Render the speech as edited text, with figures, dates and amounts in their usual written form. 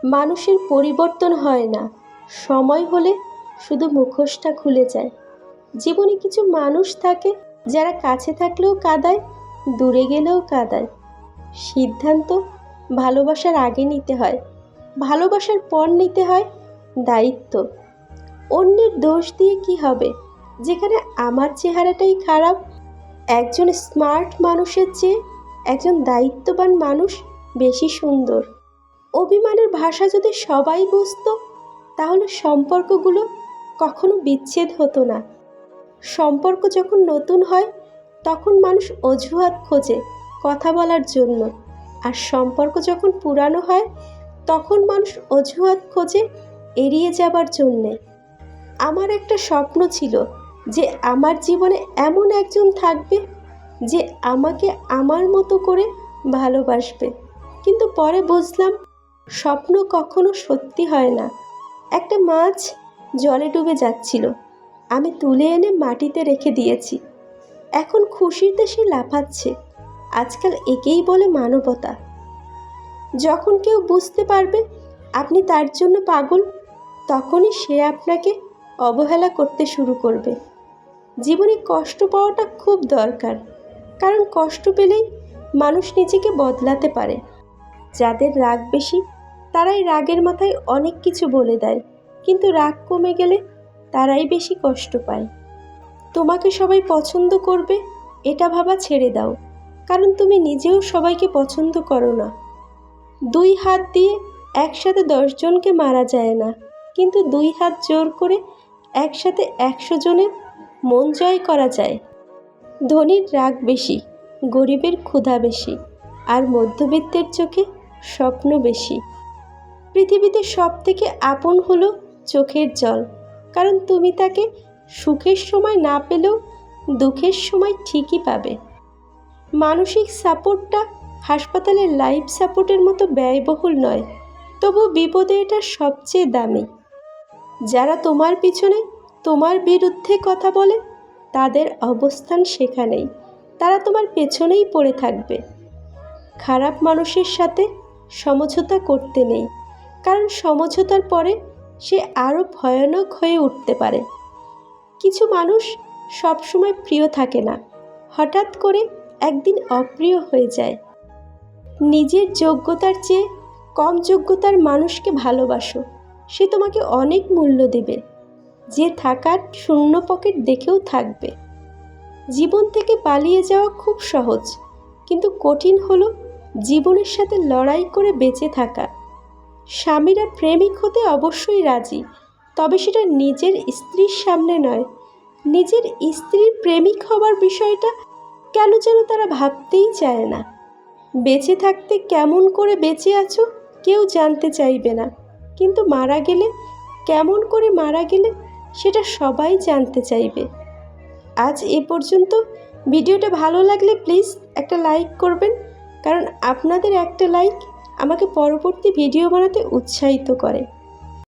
মানুষের পরিবর্তন হয় না, সময় হলে শুধু মুখোশটা খুলে যায়। জীবনে কিছু মানুষ থাকে যারা কাছে থাকলেও কাঁদায়, দূরে গেলেও কাঁদায়। সিদ্ধান্ত ভালোবাসার আগে নিতে হয়, ভালোবাসার পর নিতে হয় দায়িত্ব। অন্যের দোষ দিয়ে কি হবে, যেখানে আমার চেহারাটাই খারাপ। একজন স্মার্ট মানুষের চেয়ে একজন দায়িত্ববান মানুষ বেশি সুন্দর। অভিমানের ভাষা যদি সবাই বুঝতো, তাহলে সম্পর্কগুলো কখনো বিচ্ছেদ হতো না। সম্পর্ক যখন নতুন হয়, তখন মানুষ অজুহাত খোঁজে কথা বলার জন্য, আর সম্পর্ক যখন পুরানো হয়, তখন মানুষ অজুহাত খোঁজে এড়িয়ে যাবার জন্যে। আমার একটা স্বপ্ন ছিল যে আমার জীবনে এমন একজন থাকবে যে আমাকে আমার মতো করে ভালোবাসবে, কিন্তু পরে বুঝলাম স্বপ্ন কখনো সত্যি হয় না। একটা মাছ জলে ডুবে যাচ্ছিল, আমি তুলে এনে মাটিতে রেখে দিয়েছি। এখন খুশিতে সে লাফাচ্ছে। আজকাল একেই বলে মানবতা। যখন কেউ বুঝতে পারবে আপনি তার জন্য পাগল, তখনই সে আপনাকে অবহেলা করতে শুরু করবে। জীবনে কষ্ট পাওয়াটা খুব দরকার, কারণ কষ্ট পেলেই মানুষ নিজেকে বদলাতে পারে। যাদের রাগ বেশি, তারাই রাগের মাথায় অনেক কিছু বলে দেয়, কিন্তু রাগ কমে গেলে তারাই বেশি কষ্ট পায়। তোমাকে সবাই পছন্দ করবে এটা ভাবা ছেড়ে দাও, কারণ তুমি নিজেও সবাইকে পছন্দ করো না। 2 হাত দিয়ে একসাথে 10 জনকে মারা যায় না, কিন্তু 2 হাত জোর করে একসাথে 100 জনের মন জয় করা যায়। ধনীর রাগ বেশি, গরিবের ক্ষুধা বেশি, আর মধ্যবিত্তের চোখে স্বপ্ন বেশি। পৃথিবীতে সবথেকে আপন হলো চোখের জল, কারণ তুমি তাকে সুখের সময় না পেলেও দুঃখের সময় ঠিকই পাবে। মানসিক সাপোর্টটা হাসপাতালের লাইফ সাপোর্টের মতো ব্যয়বহুল নয়, তবু বিপদে এটা সবচেয়ে দামি। যারা তোমার পিছনে তোমার বিরুদ্ধে কথা বলে, তাদের অবস্থান সেখানেই, তারা তোমার পেছনেই পড়ে থাকবে। খারাপ মানুষের সাথে সমঝোতা করতে নেই, কারণ সমঝোতার পরে সে আরও ভয়ানক হয়ে উঠতে পারে। কিছু মানুষ সবসময় প্রিয় থাকে না, হঠাৎ করে একদিন অপ্রিয় হয়ে যায়। নিজের যোগ্যতার চেয়ে কম যোগ্যতার মানুষকে ভালোবাসো, সে তোমাকে অনেক মূল্য দেবে। যে থাকার শূন্য পকেট দেখেও থাকবে। জীবন থেকে পালিয়ে যাওয়া খুব সহজ, কিন্তু কঠিন হলো জীবনের সাথে লড়াই করে বেঁচে থাকা। স্বামীরা প্রেমিক হতে অবশ্যই রাজি, তবে সেটা নিজের স্ত্রীর সামনে নয়। নিজের স্ত্রীর প্রেমিক হবার বিষয়টা কেন যেন তারা ভাবতেই চায় না। বেঁচে থাকতে কেমন করে বেঁচে আছো কেউ জানতে চাইবে না, কিন্তু মারা গেলে কেমন করে মারা গেলে সেটা সবাই জানতে চাইবে। আজ এ পর্যন্ত। ভিডিওটা ভালো লাগলে প্লিজ একটা লাইক করবেন, কারণ আপনাদের একটা লাইক আমাকে পরবর্তী ভিডিও বানাতে উৎসাহিত করে।